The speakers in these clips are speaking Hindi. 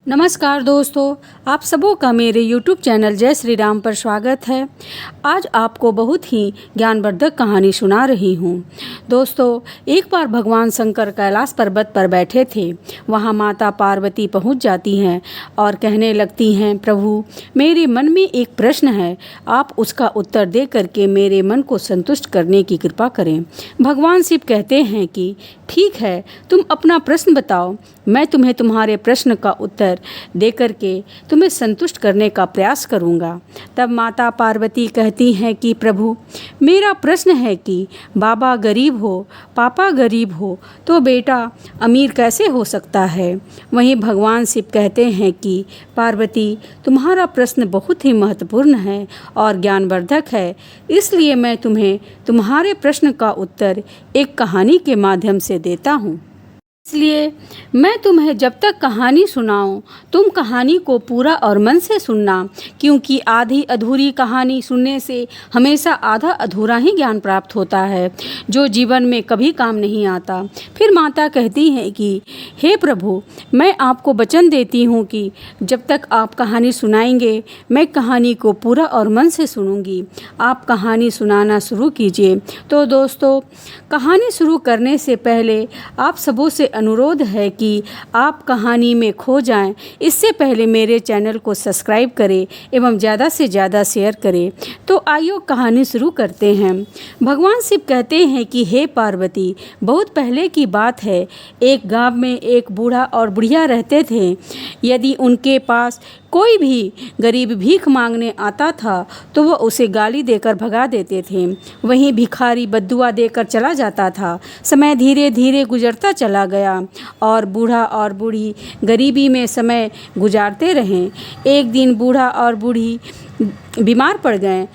नमस्कार दोस्तों, आप सबों का मेरे YouTube चैनल जय श्री राम पर स्वागत है। आज आपको बहुत ही ज्ञानवर्धक कहानी सुना रही हूँ। दोस्तों, एक बार भगवान शंकर कैलाश पर्वत पर बैठे थे। वहाँ माता पार्वती पहुँच जाती हैं और कहने लगती हैं, प्रभु मेरे मन में एक प्रश्न है, आप उसका उत्तर दे करके मेरे मन को संतुष्ट करने की कृपा करें। भगवान शिव कहते हैं कि ठीक है, तुम अपना प्रश्न बताओ, मैं तुम्हें तुम्हारे प्रश्न का उत्तर दे करके तुम्हें संतुष्ट करने का प्रयास करूँगा। तब माता पार्वती कहती हैं कि प्रभु मेरा प्रश्न है कि बाबा गरीब हो, पापा गरीब हो तो बेटा अमीर कैसे हो सकता है। वहीं भगवान शिव कहते हैं कि पार्वती तुम्हारा प्रश्न बहुत ही महत्वपूर्ण है और ज्ञानवर्धक है, इसलिए मैं तुम्हें तुम्हारे प्रश्न का उत्तर एक कहानी के माध्यम से देता हूँ। इसलिए मैं तुम्हें जब तक कहानी सुनाऊं, तुम कहानी को पूरा और मन से सुनना, क्योंकि आधी अधूरी कहानी सुनने से हमेशा आधा अधूरा ही ज्ञान प्राप्त होता है, जो जीवन में कभी काम नहीं आता। फिर माता कहती है कि हे प्रभु, मैं आपको वचन देती हूँ कि जब तक आप कहानी सुनाएंगे, मैं कहानी को पूरा और मन से सुनूंगी। आप कहानी सुनाना शुरू कीजिए। तो दोस्तों, कहानी शुरू करने से पहले आप सबों से अनुरोध है कि आप कहानी में खो जाएं। इससे पहले मेरे चैनल को सब्सक्राइब करें एवं ज़्यादा से ज़्यादा शेयर करें। तो आइए कहानी शुरू करते हैं। भगवान शिव कहते हैं कि हे पार्वती, बहुत पहले की बात है, एक गांव में एक बूढ़ा और बुढ़िया रहते थे। यदि उनके पास कोई भी गरीब भीख मांगने आता था तो वह उसे गाली देकर भगा देते थे। वहीं भिखारी बद्दुआ देकर चला जाता था। समय धीरे धीरे गुजरता चला गया और बूढ़ा और बूढ़ी गरीबी में समय गुजारते रहे। एक दिन बूढ़ा और बूढ़ी बीमार पड़ गए।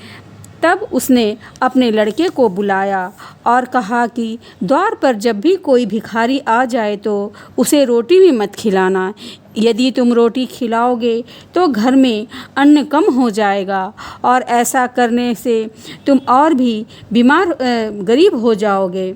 तब उसने अपने लड़के को बुलाया और कहा कि द्वार पर जब भी कोई भिखारी आ जाए तो उसे रोटी भी मत खिलाना। यदि तुम रोटी खिलाओगे तो घर में अन्न कम हो जाएगा और ऐसा करने से तुम और भी गरीब हो जाओगे।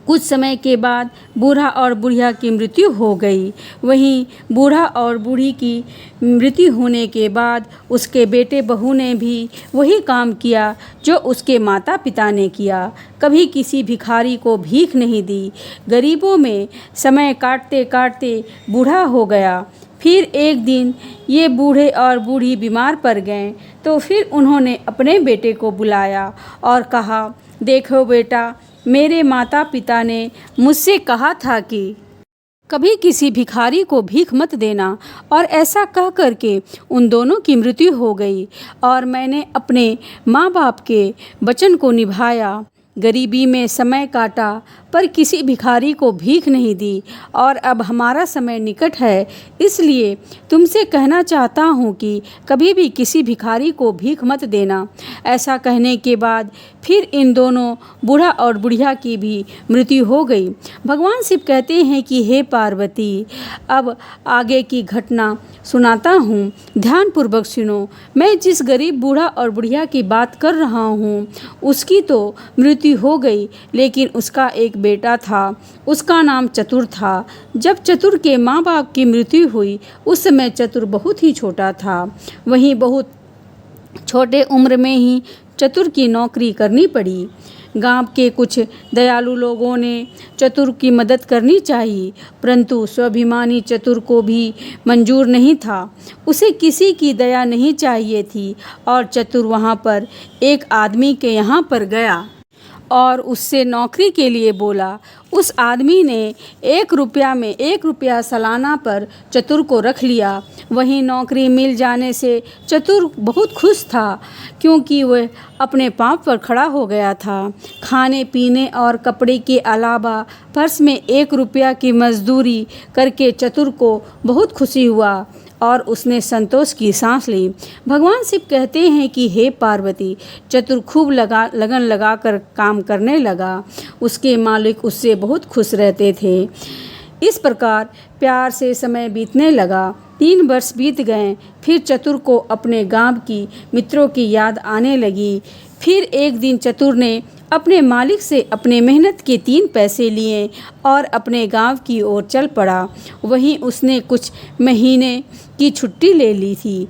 कुछ समय के बाद बूढ़ा और बुढ़िया की मृत्यु हो गई। वहीं बूढ़ा और बूढ़ी की मृत्यु होने के बाद उसके बेटे बहू ने भी वही काम किया जो उसके माता पिता ने किया। कभी किसी भिखारी को भीख नहीं दी। गरीबों में समय काटते काटते बूढ़ा हो गया। फिर एक दिन ये बूढ़े और बूढ़ी बीमार पड़ गए तो फिर उन्होंने अपने बेटे को बुलाया और कहा, देखो बेटा, मेरे माता पिता ने मुझसे कहा था कि कभी किसी भिखारी को भीख मत देना, और ऐसा कह करके उन दोनों की मृत्यु हो गई और मैंने अपने माँ बाप के वचन को निभाया। गरीबी में समय काटा पर किसी भिखारी को भीख नहीं दी और अब हमारा समय निकट है, इसलिए तुमसे कहना चाहता हूँ कि कभी भी किसी भिखारी को भीख मत देना। ऐसा कहने के बाद फिर इन दोनों बूढ़ा और बुढ़िया की भी मृत्यु हो गई। भगवान शिव कहते हैं कि हे पार्वती, अब आगे की घटना सुनाता हूँ, ध्यानपूर्वक सुनो। मैं जिस गरीब बूढ़ा और बुढ़िया की बात कर रहा हूँ उसकी तो मृत्यु हो गई, लेकिन उसका एक बेटा था। उसका नाम चतुर था। जब चतुर के माँ बाप की मृत्यु हुई उस समय चतुर बहुत ही छोटा था। वहीं बहुत छोटे उम्र में ही चतुर की नौकरी करनी पड़ी। गांव के कुछ दयालु लोगों ने चतुर की मदद करनी चाहिए, परंतु स्वाभिमानी चतुर को भी मंजूर नहीं था। उसे किसी की दया नहीं चाहिए थी और चतुर वहां पर एक आदमी के यहाँ पर गया और उससे नौकरी के लिए बोला। उस आदमी ने 1 रुपया सालाना पर चतुर को रख लिया। वहीं नौकरी मिल जाने से चतुर बहुत खुश था, क्योंकि वह अपने पाँव पर खड़ा हो गया था। खाने पीने और कपड़े के अलावा पर्स में 1 रुपया की मजदूरी करके चतुर को बहुत खुशी हुआ और उसने संतोष की सांस ली। भगवान शिव कहते हैं कि हे पार्वती, चतुर खूब लगन लगाकर काम करने लगा। उसके मालिक उससे बहुत खुश रहते थे। इस प्रकार प्यार से समय बीतने लगा। 3 वर्ष बीत गए। फिर चतुर को अपने गांव की मित्रों की याद आने लगी। फिर एक दिन चतुर ने अपने मालिक से अपने मेहनत के 3 पैसे लिए और अपने गांव की ओर चल पड़ा। वहीं उसने कुछ महीने की छुट्टी ले ली थी।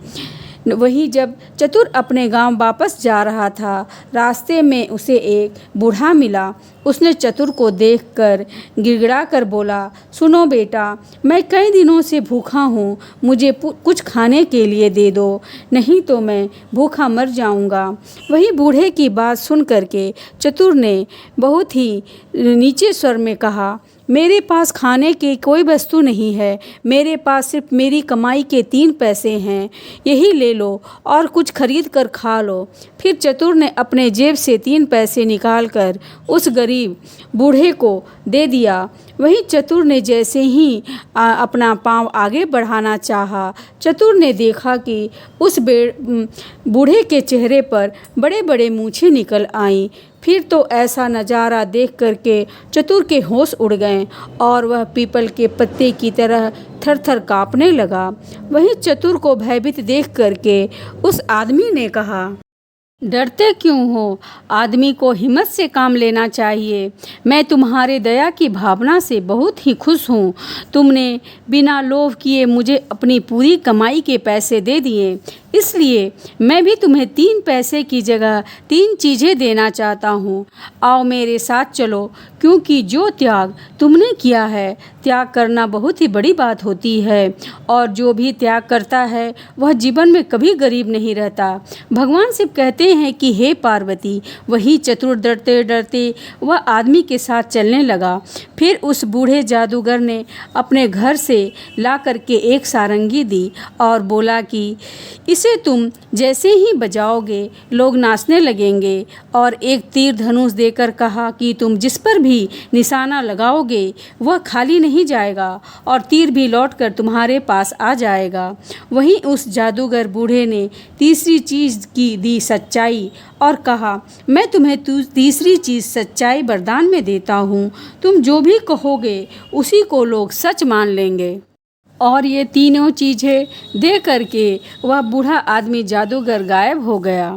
वहीं जब चतुर अपने गांव वापस जा रहा था, रास्ते में उसे एक बूढ़ा मिला। उसने चतुर को देखकर गिड़गिड़ा कर बोला, सुनो बेटा, मैं कई दिनों से भूखा हूँ, मुझे कुछ खाने के लिए दे दो, नहीं तो मैं भूखा मर जाऊँगा। वही बूढ़े की बात सुन करके चतुर ने बहुत ही नीचे स्वर में कहा, मेरे पास खाने की कोई वस्तु नहीं है, मेरे पास सिर्फ मेरी कमाई के 3 पैसे हैं, यही ले लो और कुछ खरीद कर खा लो। फिर चतुर ने अपने जेब से 3 पैसे निकालकर उस गरीब बूढ़े को दे दिया। वहीं चतुर ने जैसे ही अपना पाँव आगे बढ़ाना चाहा, चतुर ने देखा कि उस बूढ़े के चेहरे पर बड़े बड़े मूंछें निकल आईं। फिर तो ऐसा नज़ारा देख करके चतुर के होश उड़ गए और वह पीपल के पत्ते की तरह थर थर काँपने लगा। वहीं चतुर को भयभीत देख करके उस आदमी ने कहा, डरते क्यों हो? आदमी को हिम्मत से काम लेना चाहिए। मैं तुम्हारे दया की भावना से बहुत ही खुश हूँ। तुमने बिना लोभ किए मुझे अपनी पूरी कमाई के पैसे दे दिए, इसलिए मैं भी तुम्हें 3 पैसे की जगह 3 चीज़ें देना चाहता हूँ। आओ मेरे साथ चलो, क्योंकि जो त्याग तुमने किया है, त्याग करना बहुत ही बड़ी बात होती है और जो भी त्याग करता है वह जीवन में कभी गरीब नहीं रहता। भगवान शिव कहते हैं कि हे पार्वती। वही चतुर डरते डरते वह आदमी के साथ चलने लगा। फिर उस बूढ़े जादूगर ने अपने घर से ला करके एक सारंगी दी और बोला कि इसे तुम जैसे ही बजाओगे लोग नाचने लगेंगे, और एक तीर धनुष देकर कहा कि तुम जिस पर भी निशाना लगाओगे वह खाली नहीं जाएगा और तीर भी लौटकर तुम्हारे पास आ जाएगा। वहीं उस जादूगर बूढ़े ने तीसरी चीज़ की दी सच्चाई और कहा, मैं तुम्हें तीसरी चीज़ सच्चाई वरदान में देता हूँ। तुम जो भी कहोगे उसी को लोग सच मान लेंगे। और ये तीनों चीज़ें दे करके वह बूढ़ा आदमी जादूगर गायब हो गया।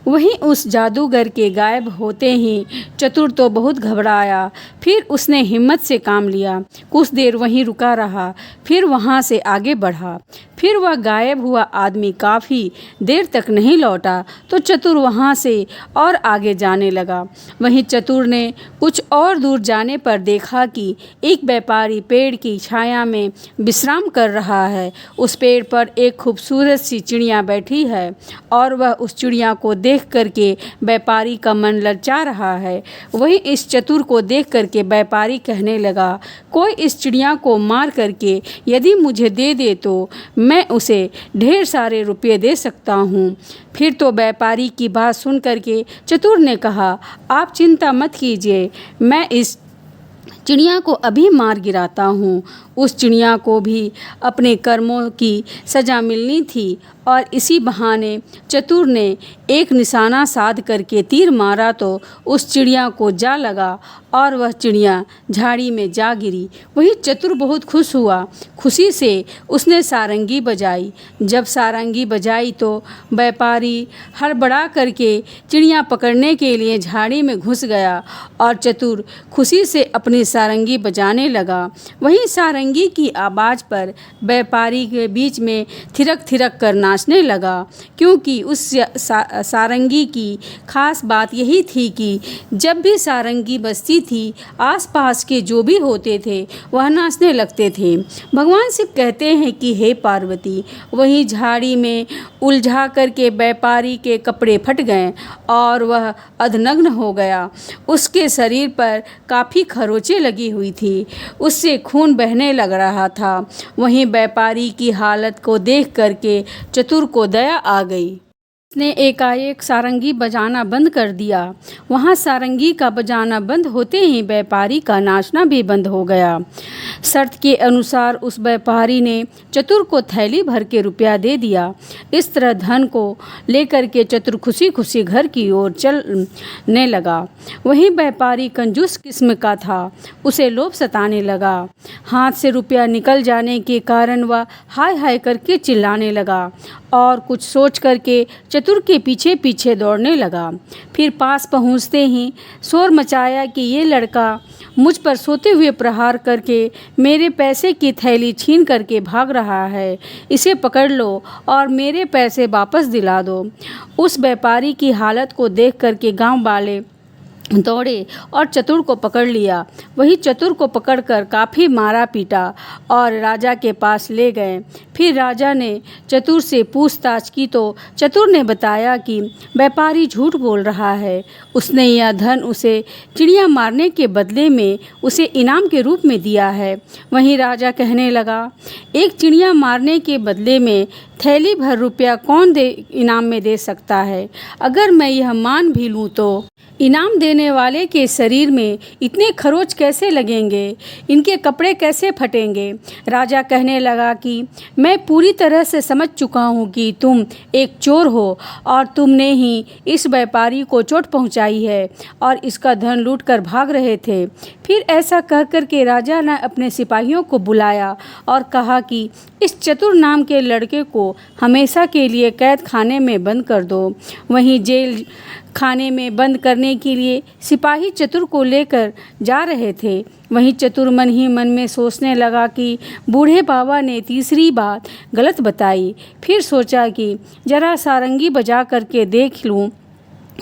वहीं उस जादूगर के गायब होते ही चतुर तो बहुत घबराया। फिर उसने हिम्मत से काम लिया, कुछ देर वहीं रुका रहा, फिर वहाँ से आगे बढ़ा। फिर वह गायब हुआ आदमी काफ़ी देर तक नहीं लौटा तो चतुर वहाँ से और आगे जाने लगा। वहीं चतुर ने कुछ और दूर जाने पर देखा कि एक व्यापारी पेड़ की छाया में विश्राम कर रहा है। उस पेड़ पर एक खूबसूरत सी चिड़िया बैठी है और वह उस चिड़िया को देख करके व्यापारी का मन ललचा रहा है। वहीं इस चतुर को देख करके व्यापारी कहने लगा, कोई इस चिड़िया को मार करके यदि मुझे दे दे तो मैं उसे ढेर सारे रुपये दे सकता हूँ। फिर तो व्यापारी की बात सुन करके चतुर ने कहा, आप चिंता मत कीजिए, मैं इस चिड़िया को अभी मार गिराता हूँ। उस चिड़िया को भी अपने कर्मों की सज़ा मिलनी थी और इसी बहाने चतुर ने एक निशाना साध करके तीर मारा तो उस चिड़िया को जा लगा और वह चिड़िया झाड़ी में जा गिरी। वही चतुर बहुत खुश हुआ। खुशी से उसने सारंगी बजाई। जब सारंगी बजाई तो व्यापारी हड़बड़ा करके चिड़िया पकड़ने के लिए झाड़ी में घुस गया और चतुर खुशी से अपनी सारंगी बजाने लगा। वहीं सारंगी की आवाज़ पर व्यापारी के बीच में थिरक थिरक कर नाचने लगा, क्योंकि उस सारंगी की खास बात यही थी कि जब भी सारंगी बजती थी आसपास के जो भी होते थे वह नाचने लगते थे। भगवान शिव कहते हैं कि हे पार्वती, वहीं झाड़ी में उलझा करके व्यापारी के कपड़े फट गए और वह अधनग्न हो गया। उसके शरीर पर काफ़ी खरोंचें लगी हुई थी, उससे खून बहने लग रहा था। वहीं व्यापारी की हालत को देख करके चतुर को दया आ गई। उसने एकाएक सारंगी बजाना बंद कर दिया। वहाँ सारंगी का बजाना बंद होते ही व्यापारी का नाचना भी बंद हो गया। शर्त के अनुसार उस व्यापारी ने चतुर को थैली भर के रुपया दे दिया। इस तरह धन को लेकर के चतुर खुशी खुशी घर की ओर चलने लगा। वहीं व्यापारी कंजूस किस्म का था, उसे लोभ सताने लगा। हाथ से रुपया निकल जाने के कारण वह हाय हाय करके चिल्लाने लगा और कुछ सोच करके चतुर के पीछे पीछे दौड़ने लगा। फिर पास पहुंचते ही शोर मचाया कि ये लड़का मुझ पर सोते हुए प्रहार करके मेरे पैसे की थैली छीन करके भाग रहा है। इसे पकड़ लो और मेरे पैसे वापस दिला दो। उस व्यापारी की हालत को देख करके गांव वाले दौड़े और चतुर को पकड़ लिया। वही चतुर को पकड़कर काफ़ी मारा पीटा और राजा के पास ले गए। फिर राजा ने चतुर से पूछताछ की तो चतुर ने बताया कि व्यापारी झूठ बोल रहा है। उसने यह धन उसे चिड़िया मारने के बदले में उसे इनाम के रूप में दिया है। वहीं राजा कहने लगा, एक चिड़िया मारने के बदले में थैली भर रुपया कौन इनाम में दे सकता है। अगर मैं यह मान भी लूँ तो इनाम देने वाले के शरीर में इतने खरोच कैसे लगेंगे, इनके कपड़े कैसे फटेंगे। राजा कहने लगा कि मैं पूरी तरह से समझ चुका हूँ कि तुम एक चोर हो और तुमने ही इस व्यापारी को चोट पहुँचाई है और इसका धन लूट कर भाग रहे थे। फिर ऐसा कह कर के राजा ने अपने सिपाहियों को बुलाया और कहा कि इस चतुर नाम के लड़के को हमेशा के लिए कैद खाने में बंद कर दो। वहीं जेल खाने में बंद करने के लिए सिपाही चतुर को लेकर जा रहे थे। वहीं चतुर मन ही मन में सोचने लगा कि बूढ़े बाबा ने तीसरी बात गलत बताई। फिर सोचा कि जरा सारंगी बजा करके देख लूँ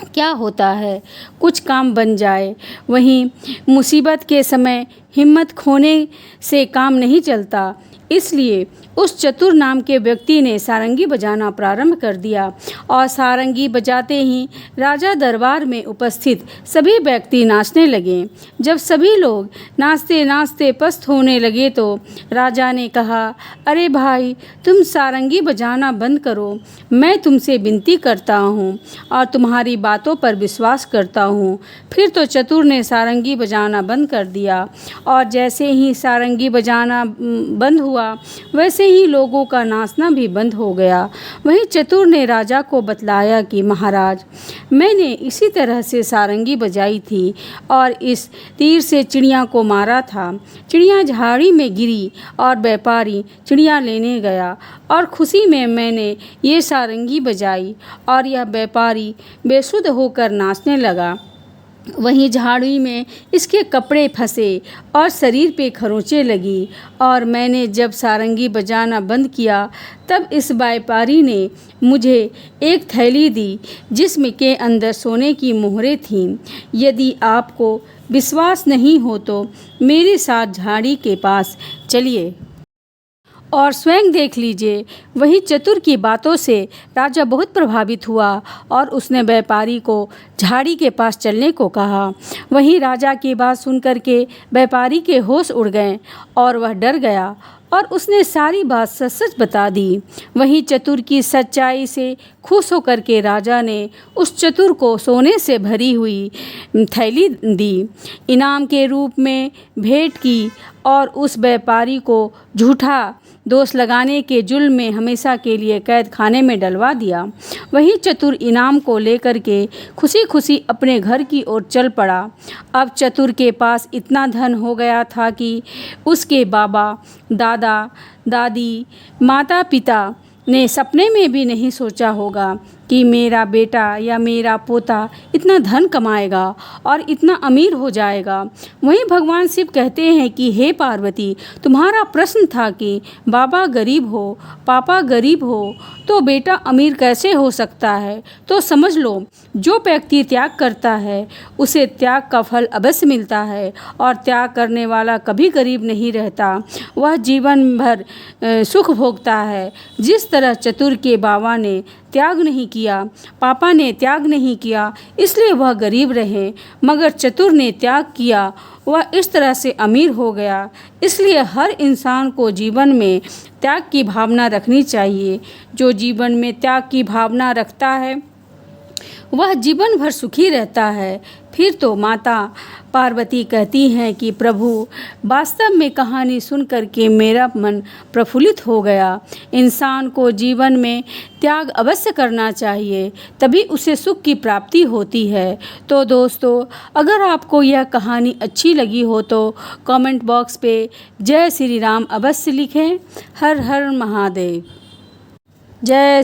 क्या होता है, कुछ काम बन जाए। वहीं मुसीबत के समय हिम्मत खोने से काम नहीं चलता, इसलिए उस चतुर नाम के व्यक्ति ने सारंगी बजाना प्रारंभ कर दिया और सारंगी बजाते ही राजा दरबार में उपस्थित सभी व्यक्ति नाचने लगे। जब सभी लोग नाचते नाचते पस्त होने लगे तो राजा ने कहा, अरे भाई, तुम सारंगी बजाना बंद करो। मैं तुमसे विनती करता हूँ और तुम्हारी बातों पर विश्वास करता हूँ। फिर तो चतुर ने सारंगी बजाना बंद कर दिया और जैसे ही सारंगी बजाना बंद हुआ वैसे ही लोगों का नाचना भी बंद हो गया। वहीं चतुर ने राजा को बतलाया कि महाराज, मैंने इसी तरह से सारंगी बजाई थी और इस तीर से चिड़िया को मारा था। चिड़िया झाड़ी में गिरी और व्यापारी चिड़िया लेने गया और खुशी में मैंने ये सारंगी बजाई और यह व्यापारी बेसुध होकर नाचने लगा। वहीं झाड़ी में इसके कपड़े फंसे और शरीर पे खरोंचें लगी और मैंने जब सारंगी बजाना बंद किया तब इस व्यापारी ने मुझे एक थैली दी जिसमें के अंदर सोने की मोहरें थीं। यदि आपको विश्वास नहीं हो तो मेरे साथ झाड़ी के पास चलिए और स्वयं देख लीजिए। वही चतुर की बातों से राजा बहुत प्रभावित हुआ और उसने व्यापारी को झाड़ी के पास चलने को कहा। वहीं राजा की बात सुनकर के व्यापारी के होश उड़ गए और वह डर गया और उसने सारी बात सच सच बता दी। वहीं चतुर की सच्चाई से खुश होकर के राजा ने उस चतुर को सोने से भरी हुई थैली दी, इनाम के रूप में भेंट की और उस व्यापारी को झूठा दोष लगाने के जुल्म में हमेशा के लिए कैद खाने में डलवा दिया। वही चतुर इनाम को लेकर के खुशी खुशी अपने घर की ओर चल पड़ा। अब चतुर के पास इतना धन हो गया था कि उसके बाबा, दादा, दादी, माता पिता ने सपने में भी नहीं सोचा होगा कि मेरा बेटा या मेरा पोता इतना धन कमाएगा और इतना अमीर हो जाएगा। वहीं भगवान शिव कहते हैं कि हे पार्वती, तुम्हारा प्रश्न था कि बाबा गरीब हो, पापा गरीब हो तो बेटा अमीर कैसे हो सकता है। तो समझ लो, जो व्यक्ति त्याग करता है उसे त्याग का फल अवश्य मिलता है और त्याग करने वाला कभी गरीब नहीं रहता, वह जीवन भर सुख भोगता है। जिस तरह चतुर के बाबा ने त्याग नहीं किया, पापा ने त्याग नहीं किया, इसलिए वह गरीब रहे, मगर चतुर ने त्याग किया, वह इस तरह से अमीर हो गया। इसलिए हर इंसान को जीवन में त्याग की भावना रखनी चाहिए। जो जीवन में त्याग की भावना रखता है वह जीवन भर सुखी रहता है। फिर तो माता पार्वती कहती हैं कि प्रभु, वास्तव में कहानी सुन करके मेरा मन प्रफुल्लित हो गया। इंसान को जीवन में त्याग अवश्य करना चाहिए, तभी उसे सुख की प्राप्ति होती है। तो दोस्तों, अगर आपको यह कहानी अच्छी लगी हो तो कमेंट बॉक्स पे जय श्री राम अवश्य लिखें। हर हर महादेव। जय